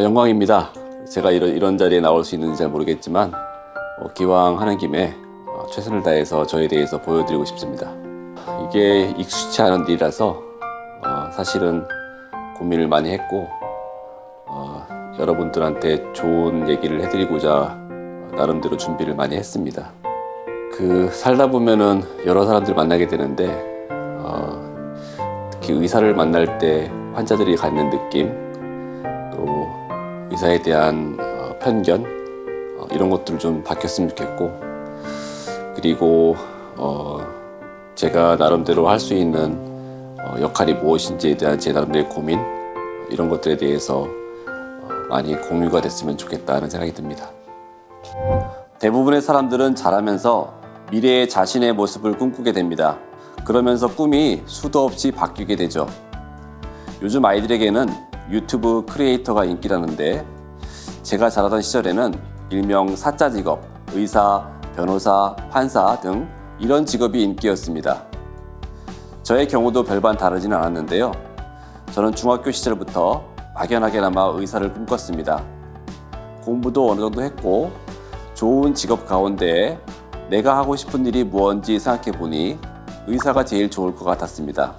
영광입니다. 제가 이런 자리에 나올 수 있는지 잘 모르겠지만 기왕 하는 김에 최선을 다해서 저에 대해서 보여드리고 싶습니다. 이게 익숙치 않은 일이라서 사실은 고민을 많이 했고 여러분들한테 좋은 얘기를 해드리고자 나름대로 준비를 많이 했습니다. 살다 보면은 여러 사람들 만나게 되는데 특히 의사를 만날 때 환자들이 갖는 느낌, 또 의사에 대한 편견, 이런 것들을 좀 바뀌었으면 좋겠고, 그리고 제가 나름대로 할 수 있는 역할이 무엇인지에 대한 제 나름대로의 고민, 이런 것들에 대해서 많이 공유가 됐으면 좋겠다는 생각이 듭니다. 대부분의 사람들은 자라면서 미래의 자신의 모습을 꿈꾸게 됩니다. 그러면서 꿈이 수도 없이 바뀌게 되죠. 요즘 아이들에게는 유튜브 크리에이터가 인기라는데, 제가 자라던 시절에는 일명 사짜 직업, 의사, 변호사, 판사 등 이런 직업이 인기였습니다. 저의 경우도 별반 다르지는 않았는데요. 저는 중학교 시절부터 막연하게나마 의사를 꿈꿨습니다. 공부도 어느 정도 했고 좋은 직업 가운데 내가 하고 싶은 일이 무엇인지 생각해 보니 의사가 제일 좋을 것 같았습니다.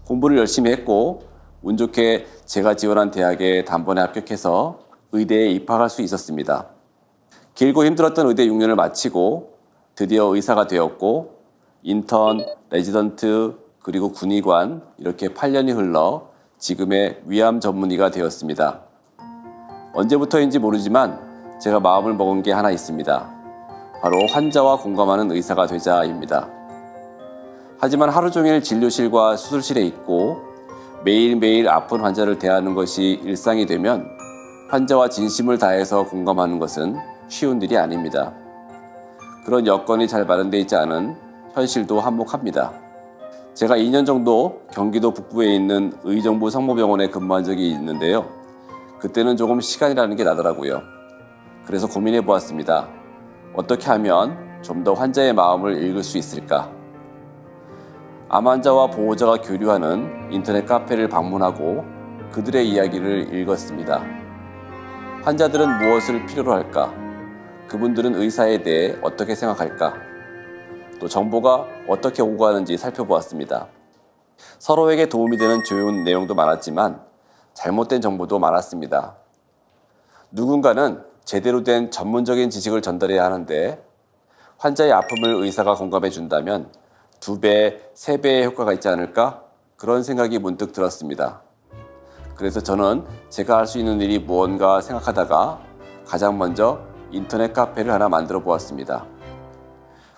공부를 열심히 했고 운 좋게 제가 지원한 대학에 단번에 합격해서 의대에 입학할 수 있었습니다. 길고 힘들었던 의대 6년을 마치고 드디어 의사가 되었고, 인턴, 레지던트, 그리고 군의관, 이렇게 8년이 흘러 지금의 위암 전문의가 되었습니다. 언제부터인지 모르지만 제가 마음을 먹은 게 하나 있습니다. 바로 환자와 공감하는 의사가 되자입니다. 하지만 하루 종일 진료실과 수술실에 있고 매일매일 아픈 환자를 대하는 것이 일상이 되면 환자와 진심을 다해서 공감하는 것은 쉬운 일이 아닙니다. 그런 여건이 잘 마련되어 있지 않은 현실도 한몫합니다. 제가 2년 정도 경기도 북부에 있는 의정부 성모병원에 근무한 적이 있는데요. 그때는 조금 시간이라는 게 나더라고요. 그래서 고민해 보았습니다. 어떻게 하면 좀 더 환자의 마음을 읽을 수 있을까? 암 환자와 보호자가 교류하는 인터넷 카페를 방문하고 그들의 이야기를 읽었습니다. 환자들은 무엇을 필요로 할까? 그분들은 의사에 대해 어떻게 생각할까? 또 정보가 어떻게 오고 가는지 살펴보았습니다. 서로에게 도움이 되는 좋은 내용도 많았지만 잘못된 정보도 많았습니다. 누군가는 제대로 된 전문적인 지식을 전달해야 하는데 환자의 아픔을 의사가 공감해 준다면 2배, 3배의 효과가 있지 않을까? 그런 생각이 문득 들었습니다. 그래서 저는 제가 할 수 있는 일이 무언가 생각하다가 가장 먼저 인터넷 카페를 하나 만들어 보았습니다.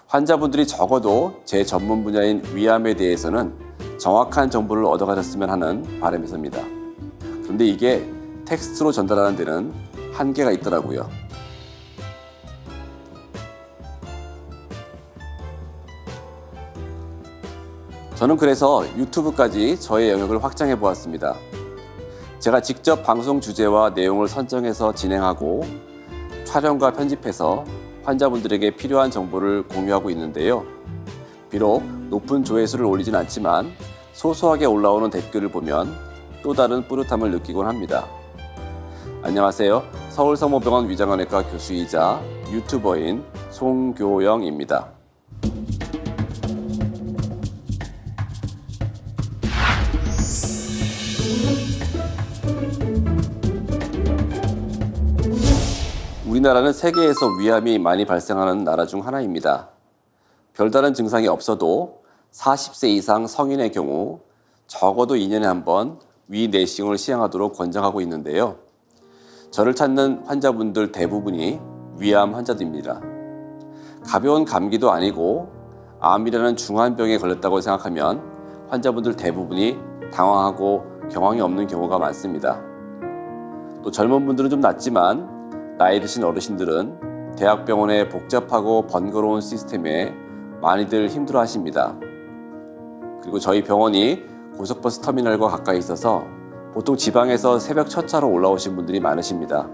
환자분들이 적어도 제 전문 분야인 위암에 대해서는 정확한 정보를 얻어가셨으면 하는 바람에서입니다. 그런데 이게 텍스트로 전달하는 데는 한계가 있더라고요. 저는 그래서 유튜브까지 저의 영역을 확장해 보았습니다. 제가 직접 방송 주제와 내용을 선정해서 진행하고 촬영과 편집해서 환자분들에게 필요한 정보를 공유하고 있는데요. 비록 높은 조회수를 올리진 않지만 소소하게 올라오는 댓글을 보면 또 다른 뿌듯함을 느끼곤 합니다. 안녕하세요. 서울성모병원 위장관외과 교수이자 유튜버인 송교영입니다. 우리나라는 세계에서 위암이 많이 발생하는 나라 중 하나입니다. 별다른 증상이 없어도 40세 이상 성인의 경우 적어도 2년에 한 번 위 내시경을 시행하도록 권장하고 있는데요. 저를 찾는 환자분들 대부분이 위암 환자들입니다. 가벼운 감기도 아니고 암이라는 중한 병에 걸렸다고 생각하면 환자분들 대부분이 당황하고 경황이 없는 경우가 많습니다. 또 젊은 분들은 좀 낫지만 나이 드신 어르신들은 대학병원의 복잡하고 번거로운 시스템에 많이들 힘들어 하십니다. 그리고 저희 병원이 고속버스 터미널과 가까이 있어서 보통 지방에서 새벽 첫 차로 올라오신 분들이 많으십니다.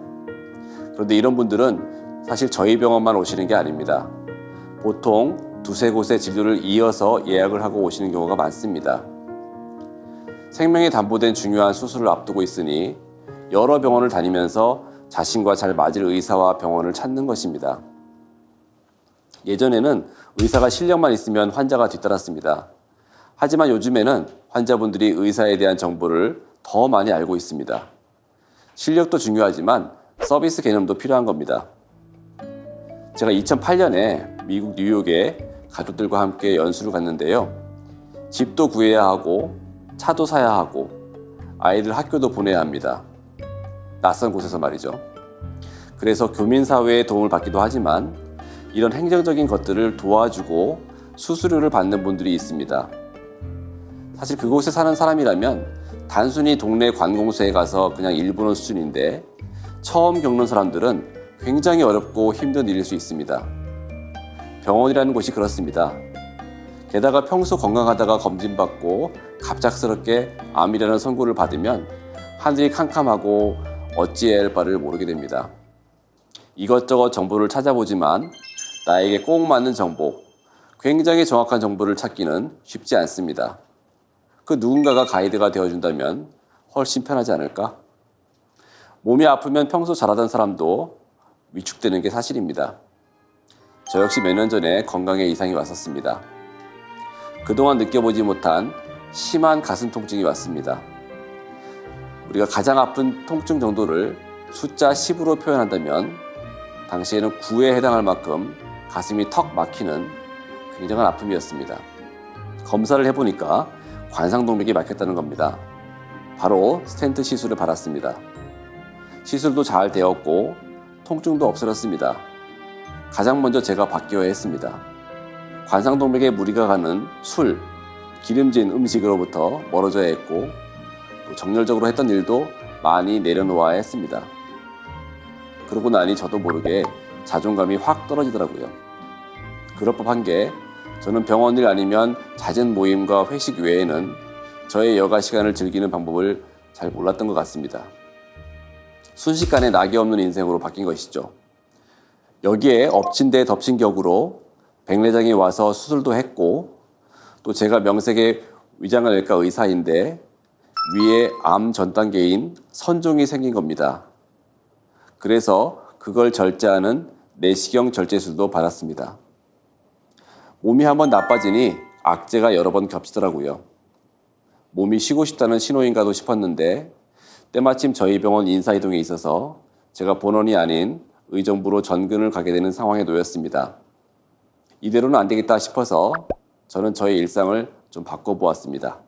그런데 이런 분들은 사실 저희 병원만 오시는 게 아닙니다. 보통 두세 곳의 진료를 이어서 예약을 하고 오시는 경우가 많습니다. 생명이 담보된 중요한 수술을 앞두고 있으니 여러 병원을 다니면서 자신과 잘 맞을 의사와 병원을 찾는 것입니다. 예전에는 의사가 실력만 있으면 환자가 뒤따랐습니다. 하지만 요즘에는 환자분들이 의사에 대한 정보를 더 많이 알고 있습니다. 실력도 중요하지만 서비스 개념도 필요한 겁니다. 제가 2008년에 미국 뉴욕에 가족들과 함께 연수를 갔는데요. 집도 구해야 하고 차도 사야 하고 아이들 학교도 보내야 합니다. 낯선 곳에서 말이죠. 그래서 교민사회의 도움을 받기도 하지만 이런 행정적인 것들을 도와주고 수수료를 받는 분들이 있습니다. 사실 그곳에 사는 사람이라면 단순히 동네 관공서에 가서 그냥 일 보는 수준인데 처음 겪는 사람들은 굉장히 어렵고 힘든 일일 수 있습니다. 병원이라는 곳이 그렇습니다. 게다가 평소 건강하다가 검진받고 갑작스럽게 암이라는 선고를 받으면 하늘이 캄캄하고 어찌해야 할 바를 모르게 됩니다. 이것저것 정보를 찾아보지만 나에게 꼭 맞는 정보, 굉장히 정확한 정보를 찾기는 쉽지 않습니다. 그 누군가가 가이드가 되어준다면 훨씬 편하지 않을까? 몸이 아프면 평소 잘하던 사람도 위축되는 게 사실입니다. 저 역시 몇 년 전에 건강에 이상이 왔었습니다. 그동안 느껴보지 못한 심한 가슴 통증이 왔습니다. 우리가 가장 아픈 통증 정도를 숫자 10으로 표현한다면 당시에는 9에 해당할 만큼 가슴이 턱 막히는 굉장한 아픔이었습니다. 검사를 해보니까 관상동맥이 막혔다는 겁니다. 바로 스텐트 시술을 받았습니다. 시술도 잘 되었고 통증도 없어졌습니다. 가장 먼저 제가 바뀌어야 했습니다. 관상동맥에 무리가 가는 술, 기름진 음식으로부터 멀어져야 했고 또 정열적으로 했던 일도 많이 내려놓아야 했습니다. 그러고 나니 저도 모르게 자존감이 확 떨어지더라고요. 그럴 법한 게 저는 병원 일 아니면 잦은 모임과 회식 외에는 저의 여가 시간을 즐기는 방법을 잘 몰랐던 것 같습니다. 순식간에 낙이 없는 인생으로 바뀐 것이죠. 여기에 엎친 데 덮친 격으로 백내장이 와서 수술도 했고 또 제가 명색의 위장내과 의사인데 위에 암 전 단계인 선종이 생긴 겁니다. 그래서 그걸 절제하는 내시경 절제술도 받았습니다. 몸이 한번 나빠지니 악재가 여러 번 겹치더라고요. 몸이 쉬고 싶다는 신호인가도 싶었는데 때마침 저희 병원 인사이동에 있어서 제가 본원이 아닌 의정부로 전근을 가게 되는 상황에 놓였습니다. 이대로는 안 되겠다 싶어서 저는 저의 일상을 좀 바꿔보았습니다.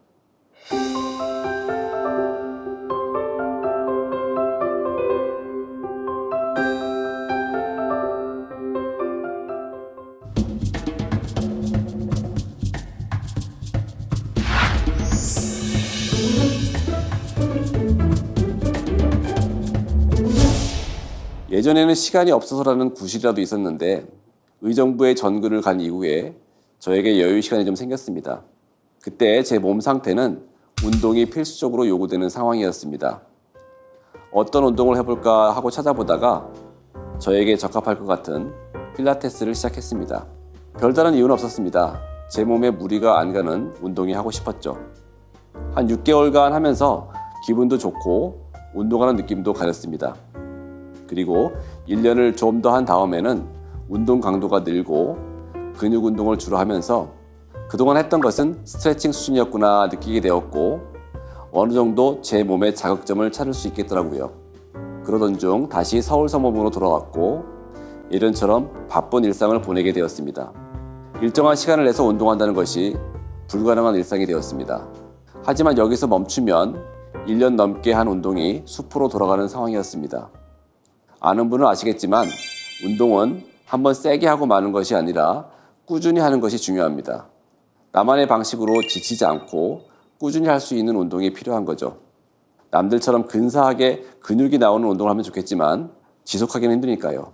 예전에는 시간이 없어서라는 구실이라도 있었는데 의정부에 전근을 간 이후에 저에게 여유 시간이 좀 생겼습니다. 그때 제 몸 상태는 운동이 필수적으로 요구되는 상황이었습니다. 어떤 운동을 해볼까 하고 찾아보다가 저에게 적합할 것 같은 필라테스를 시작했습니다. 별다른 이유는 없었습니다. 제 몸에 무리가 안 가는 운동이 하고 싶었죠. 한 6개월간 하면서 기분도 좋고 운동하는 느낌도 가졌습니다. 그리고 1년을 좀 더 한 다음에는 운동 강도가 늘고 근육 운동을 주로 하면서 그동안 했던 것은 스트레칭 수준이었구나 느끼게 되었고 어느 정도 제 몸의 자극점을 찾을 수 있겠더라고요. 그러던 중 다시 서울 서모으로 돌아왔고 예전처럼 바쁜 일상을 보내게 되었습니다. 일정한 시간을 내서 운동한다는 것이 불가능한 일상이 되었습니다. 하지만 여기서 멈추면 1년 넘게 한 운동이 수포로 돌아가는 상황이었습니다. 아는 분은 아시겠지만 운동은 한번 세게 하고 마는 것이 아니라 꾸준히 하는 것이 중요합니다. 나만의 방식으로 지치지 않고 꾸준히 할 수 있는 운동이 필요한 거죠. 남들처럼 근사하게 근육이 나오는 운동을 하면 좋겠지만 지속하기는 힘드니까요.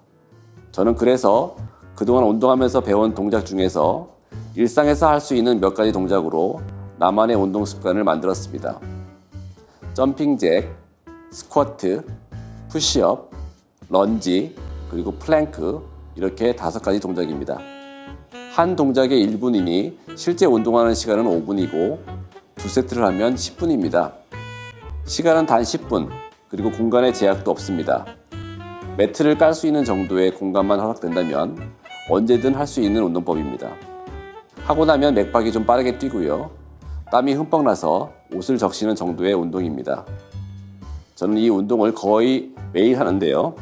저는 그래서 그동안 운동하면서 배운 동작 중에서 일상에서 할 수 있는 몇 가지 동작으로 나만의 운동 습관을 만들었습니다. 점핑 잭, 스쿼트, 푸시업, 런지, 그리고 플랭크 이렇게 5가지 동작입니다. 한 동작의 1분이니 실제 운동하는 시간은 5분이고 2세트를 하면 10분입니다. 시간은 단 10분, 그리고 공간의 제약도 없습니다. 매트를 깔 수 있는 정도의 공간만 허락된다면 언제든 할 수 있는 운동법입니다. 하고 나면 맥박이 좀 빠르게 뛰고요. 땀이 흠뻑 나서 옷을 적시는 정도의 운동입니다. 저는 이 운동을 거의 매일 하는데요.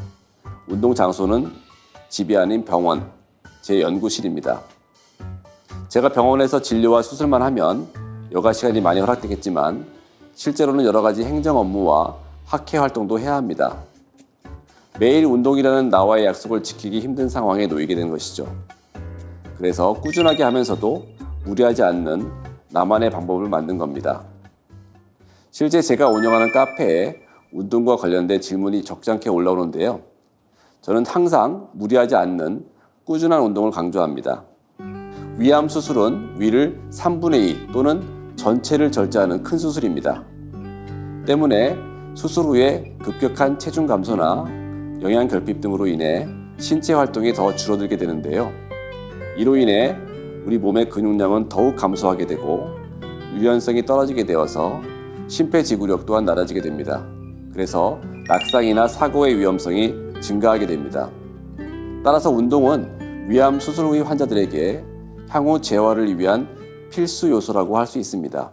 운동 장소는 집이 아닌 병원, 제 연구실입니다. 제가 병원에서 진료와 수술만 하면 여가 시간이 많이 허락되겠지만 실제로는 여러 가지 행정 업무와 학회 활동도 해야 합니다. 매일 운동이라는 나와의 약속을 지키기 힘든 상황에 놓이게 된 것이죠. 그래서 꾸준하게 하면서도 무리하지 않는 나만의 방법을 만든 겁니다. 실제 제가 운영하는 카페에 운동과 관련된 질문이 적잖게 올라오는데요. 저는 항상 무리하지 않는 꾸준한 운동을 강조합니다. 위암 수술은 위를 3분의 2 또는 전체를 절제하는 큰 수술입니다. 때문에 수술 후에 급격한 체중 감소나 영양 결핍 등으로 인해 신체 활동이 더 줄어들게 되는데요. 이로 인해 우리 몸의 근육량은 더욱 감소하게 되고 유연성이 떨어지게 되어서 심폐지구력 또한 낮아지게 됩니다. 그래서 낙상이나 사고의 위험성이 증가하게 됩니다. 따라서 운동은 위암 수술 후의 환자들에게 향후 재활을 위한 필수 요소라고 할 수 있습니다.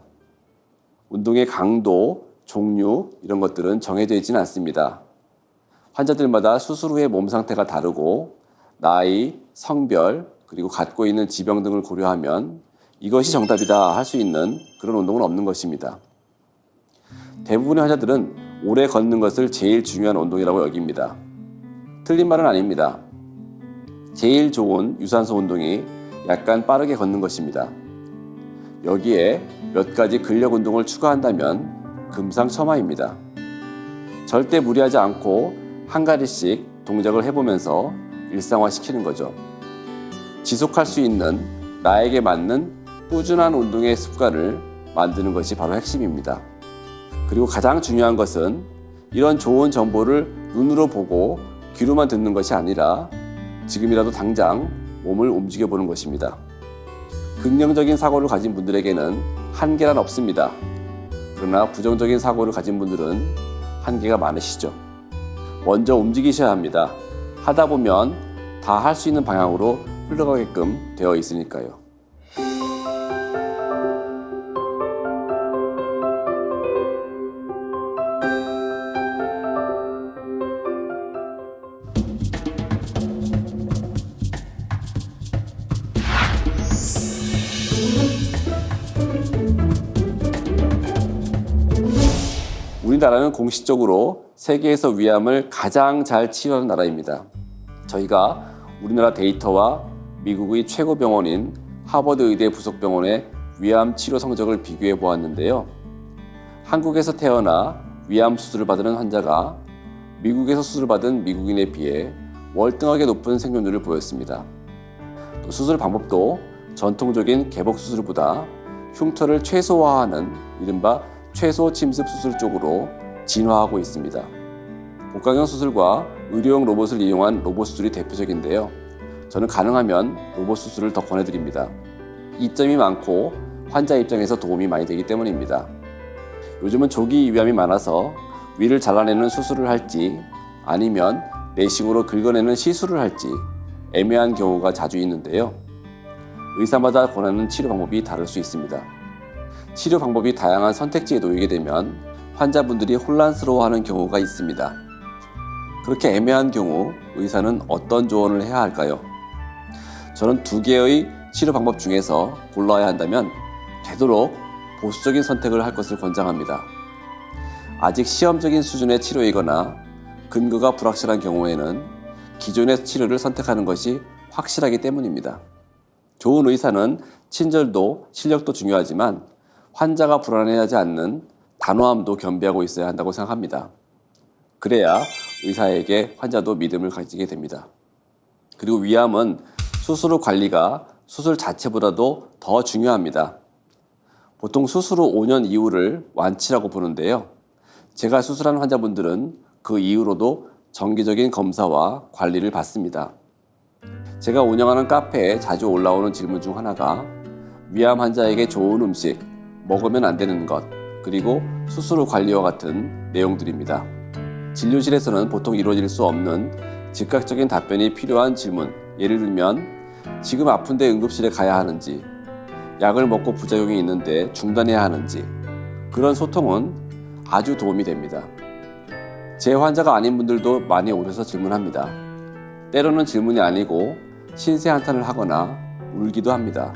운동의 강도, 종류 이런 것들은 정해져 있지는 않습니다. 환자들마다 수술 후의 몸 상태가 다르고 나이, 성별, 그리고 갖고 있는 지병 등을 고려하면 이것이 정답이다 할 수 있는 그런 운동은 없는 것입니다. 대부분의 환자들은 오래 걷는 것을 제일 중요한 운동이라고 여깁니다. 틀린 말은 아닙니다. 제일 좋은 유산소 운동이 약간 빠르게 걷는 것입니다. 여기에 몇 가지 근력 운동을 추가한다면 금상첨화입니다. 절대 무리하지 않고 한 가지씩 동작을 해보면서 일상화시키는 거죠. 지속할 수 있는 나에게 맞는 꾸준한 운동의 습관을 만드는 것이 바로 핵심입니다. 그리고 가장 중요한 것은 이런 좋은 정보를 눈으로 보고 귀로만 듣는 것이 아니라 지금이라도 당장 몸을 움직여보는 것입니다. 긍정적인 사고를 가진 분들에게는 한계란 없습니다. 그러나 부정적인 사고를 가진 분들은 한계가 많으시죠. 먼저 움직이셔야 합니다. 하다 보면 다 할 수 있는 방향으로 흘러가게끔 되어 있으니까요. 우리나라는 공식적으로 세계에서 위암을 가장 잘 치료하는 나라입니다. 저희가 우리나라 데이터와 미국의 최고 병원인 하버드 의대 부속병원의 위암 치료 성적을 비교해 보았는데요. 한국에서 태어나 위암 수술을 받은 환자가 미국에서 수술을 받은 미국인에 비해 월등하게 높은 생존율을 보였습니다. 또 수술 방법도 전통적인 개복 수술보다 흉터를 최소화하는 이른바 최소 침습 수술 쪽으로 진화하고 있습니다. 복강형 수술과 의료용 로봇을 이용한 로봇 수술이 대표적인데요. 저는 가능하면 로봇 수술을 더 권해드립니다. 이점이 많고 환자 입장에서 도움이 많이 되기 때문입니다. 요즘은 조기 위암이 많아서 위를 잘라내는 수술을 할지 아니면 내싱으로 긁어내는 시술을 할지 애매한 경우가 자주 있는데요. 의사마다 권하는 치료 방법이 다를 수 있습니다. 치료 방법이 다양한 선택지에 놓이게 되면 환자분들이 혼란스러워하는 경우가 있습니다. 그렇게 애매한 경우 의사는 어떤 조언을 해야 할까요? 저는 두 개의 치료 방법 중에서 골라야 한다면 되도록 보수적인 선택을 할 것을 권장합니다. 아직 시험적인 수준의 치료이거나 근거가 불확실한 경우에는 기존의 치료를 선택하는 것이 확실하기 때문입니다. 좋은 의사는 친절도 실력도 중요하지만 환자가 불안해하지 않는 단호함도 겸비하고 있어야 한다고 생각합니다. 그래야 의사에게 환자도 믿음을 가지게 됩니다. 그리고 위암은 수술 후 관리가 수술 자체보다도 더 중요합니다. 보통 수술 후 5년 이후를 완치라고 보는데요. 제가 수술한 환자분들은 그 이후로도 정기적인 검사와 관리를 받습니다. 제가 운영하는 카페에 자주 올라오는 질문 중 하나가 위암 환자에게 좋은 음식, 먹으면 안 되는 것, 그리고 수술 후 관리와 같은 내용들입니다. 진료실에서는 보통 이루어질 수 없는 즉각적인 답변이 필요한 질문, 예를 들면 지금 아픈데 응급실에 가야 하는지, 약을 먹고 부작용이 있는데 중단해야 하는지, 그런 소통은 아주 도움이 됩니다. 제 환자가 아닌 분들도 많이 오셔서 질문합니다. 때로는 질문이 아니고 신세 한탄을 하거나 울기도 합니다.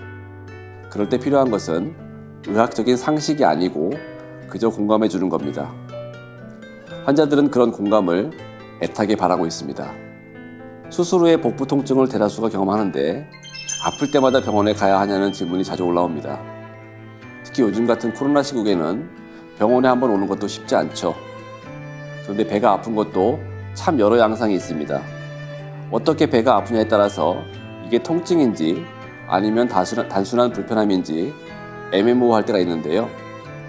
그럴 때 필요한 것은 의학적인 상식이 아니고 그저 공감해 주는 겁니다. 환자들은 그런 공감을 애타게 바라고 있습니다. 수술 후에 복부 통증을 대다수가 경험하는데 아플 때마다 병원에 가야 하냐는 질문이 자주 올라옵니다. 특히 요즘 같은 코로나 시국에는 병원에 한번 오는 것도 쉽지 않죠. 그런데 배가 아픈 것도 참 여러 양상이 있습니다. 어떻게 배가 아프냐에 따라서 이게 통증인지 아니면 단순한 불편함인지 애매모호할 때가 있는데요.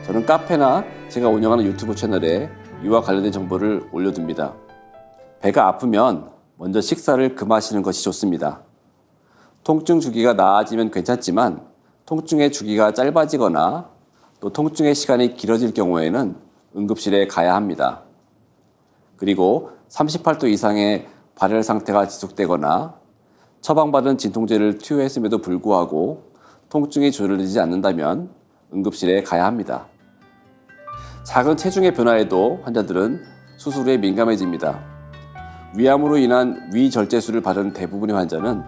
저는 카페나 제가 운영하는 유튜브 채널에 이와 관련된 정보를 올려둡니다. 배가 아프면 먼저 식사를 금하시는 것이 좋습니다. 통증 주기가 나아지면 괜찮지만 통증의 주기가 짧아지거나 또 통증의 시간이 길어질 경우에는 응급실에 가야 합니다. 그리고 38도 이상의 발열 상태가 지속되거나 처방받은 진통제를 투여했음에도 불구하고 통증이 조절되지 않는다면 응급실에 가야 합니다. 작은 체중의 변화에도 환자들은 수술 후에 민감해집니다. 위암으로 인한 위절제술을 받은 대부분의 환자는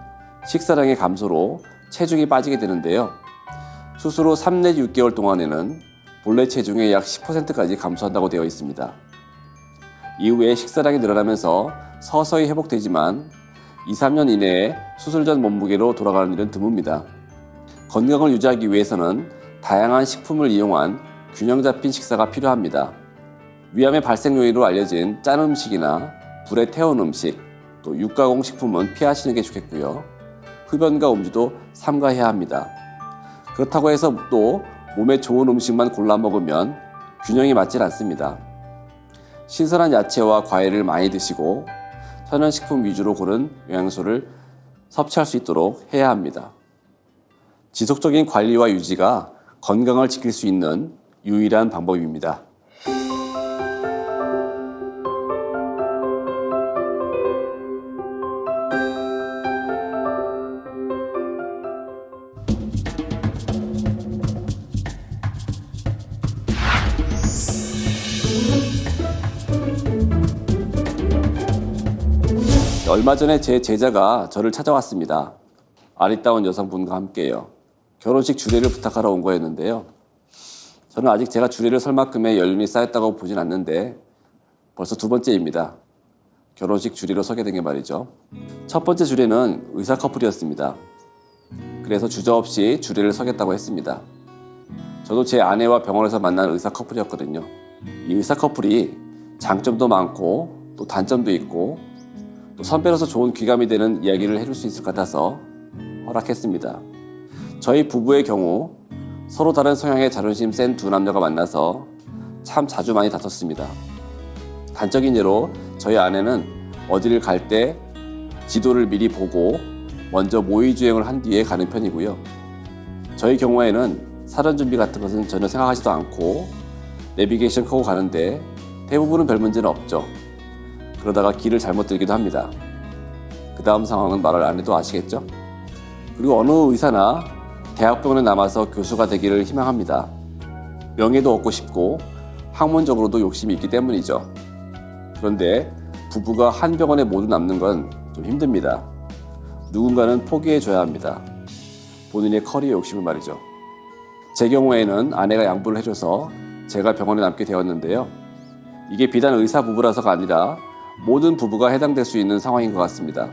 식사량의 감소로 체중이 빠지게 되는데요. 수술 후 3 내지 6개월 동안에는 본래 체중의 약 10%까지 감소한다고 되어 있습니다. 이후에 식사량이 늘어나면서 서서히 회복되지만 2, 3년 이내에 수술 전 몸무게로 돌아가는 일은 드뭅니다. 건강을 유지하기 위해서는 다양한 식품을 이용한 균형 잡힌 식사가 필요합니다. 위암의 발생 요인으로 알려진 짠 음식이나 불에 태운 음식, 또 육가공 식품은 피하시는 게 좋겠고요. 흡연과 음주도 삼가해야 합니다. 그렇다고 해서 또 몸에 좋은 음식만 골라 먹으면 균형이 맞질 않습니다. 신선한 야채와 과일을 많이 드시고 천연식품 위주로 고른 영양소를 섭취할 수 있도록 해야 합니다. 지속적인 관리와 유지가 건강을 지킬 수 있는 유일한 방법입니다. 얼마 전에 제 제자가 저를 찾아왔습니다. 아리따운 여성분과 함께요. 결혼식 주례를 부탁하러 온 거였는데요. 저는 아직 제가 주례를 설 만큼의 연륜이 쌓였다고 보진 않는데 벌써 2번째입니다. 결혼식 주례로 서게 된 게 말이죠. 첫 번째 주례는 의사 커플이었습니다. 그래서 주저없이 주례를 서겠다고 했습니다. 저도 제 아내와 병원에서 만난 의사 커플이었거든요. 이 의사 커플이 장점도 많고 또 단점도 있고 또 선배로서 좋은 귀감이 되는 이야기를 해줄 수 있을 것 같아서 허락했습니다. 저희 부부의 경우 서로 다른 성향의 자존심 센 두 남녀가 만나서 참 자주 많이 다퉜습니다. 단적인 예로 저희 아내는 어디를 갈 때 지도를 미리 보고 먼저 모의주행을 한 뒤에 가는 편이고요. 저희 경우에는 사전 준비 같은 것은 전혀 생각하지도 않고 내비게이션 켜고 가는데 대부분은 별 문제는 없죠. 그러다가 길을 잘못 들기도 합니다. 그 다음 상황은 말을 안 해도 아시겠죠? 그리고 어느 의사나 대학병원에 남아서 교수가 되기를 희망합니다. 명예도 얻고 싶고 학문적으로도 욕심이 있기 때문이죠. 그런데 부부가 한 병원에 모두 남는 건 좀 힘듭니다. 누군가는 포기해줘야 합니다. 본인의 커리어 욕심을 말이죠. 제 경우에는 아내가 양보를 해줘서 제가 병원에 남게 되었는데요. 이게 비단 의사 부부라서가 아니라 모든 부부가 해당될 수 있는 상황인 것 같습니다.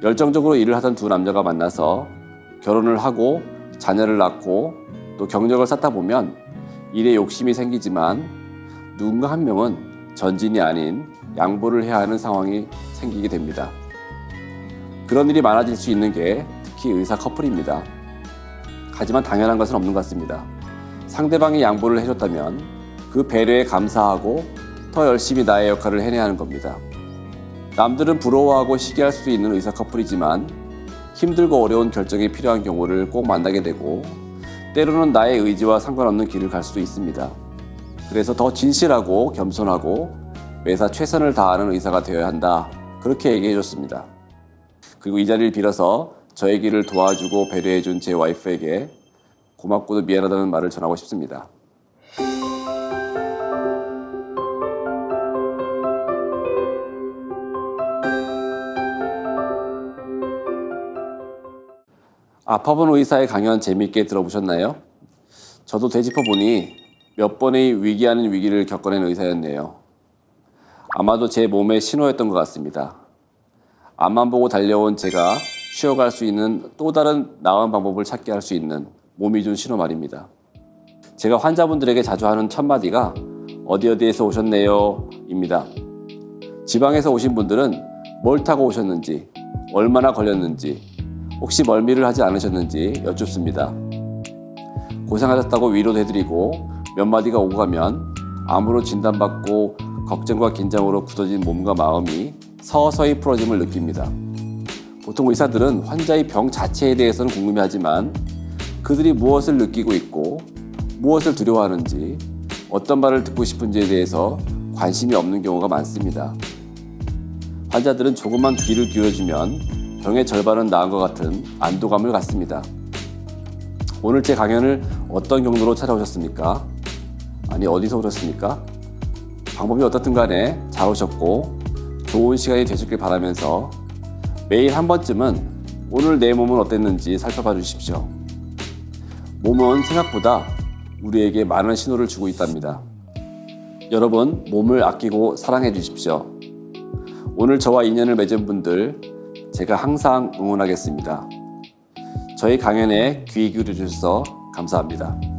열정적으로 일을 하던 두 남녀가 만나서 결혼을 하고 자녀를 낳고 또 경력을 쌓다 보면 일에 욕심이 생기지만 누군가 한 명은 전진이 아닌 양보를 해야 하는 상황이 생기게 됩니다. 그런 일이 많아질 수 있는 게 특히 의사 커플입니다. 하지만 당연한 것은 없는 것 같습니다. 상대방이 양보를 해줬다면 그 배려에 감사하고 더 열심히 나의 역할을 해내야 하는 겁니다. 남들은 부러워하고 시기할 수도 있는 의사 커플이지만 힘들고 어려운 결정이 필요한 경우를 꼭 만나게 되고 때로는 나의 의지와 상관없는 길을 갈 수도 있습니다. 그래서 더 진실하고 겸손하고 매사 최선을 다하는 의사가 되어야 한다. 그렇게 얘기해 줬습니다. 그리고 이 자리를 빌어서 저의 길을 도와주고 배려해준 제 와이프에게 고맙고도 미안하다는 말을 전하고 싶습니다. 아파본 의사의 강연 재미있게 들어보셨나요? 저도 되짚어보니 몇 번의 위기 아닌 위기를 겪어낸 의사였네요. 아마도 제 몸의 신호였던 것 같습니다. 앞만 보고 달려온 제가 쉬어갈 수 있는 또 다른 나은 방법을 찾게 할 수 있는 몸이 준 신호 말입니다. 제가 환자분들에게 자주 하는 첫 마디가 어디에서 오셨네요 입니다. 지방에서 오신 분들은 뭘 타고 오셨는지, 얼마나 걸렸는지, 혹시 멀미를 하지 않으셨는지 여쭙습니다. 고생하셨다고 위로도 해드리고 몇 마디가 오고 가면 암으로 진단받고 걱정과 긴장으로 굳어진 몸과 마음이 서서히 풀어짐을 느낍니다. 보통 의사들은 환자의 병 자체에 대해서는 궁금해하지만 그들이 무엇을 느끼고 있고 무엇을 두려워하는지 어떤 말을 듣고 싶은지에 대해서 관심이 없는 경우가 많습니다. 환자들은 조금만 귀를 기울여주면 병의 절반은 나은 것 같은 안도감을 갖습니다. 오늘 제 강연을 어떤 경로로 찾아오셨습니까? 아니 어디서 오셨습니까? 방법이 어떻든 간에 잘 오셨고 좋은 시간이 되셨길 바라면서 매일 한 번쯤은 오늘 내 몸은 어땠는지 살펴봐 주십시오. 몸은 생각보다 우리에게 많은 신호를 주고 있답니다. 여러분, 몸을 아끼고 사랑해 주십시오. 오늘 저와 인연을 맺은 분들 제가 항상 응원하겠습니다. 저희 강연에 귀 기울여 주셔서 감사합니다.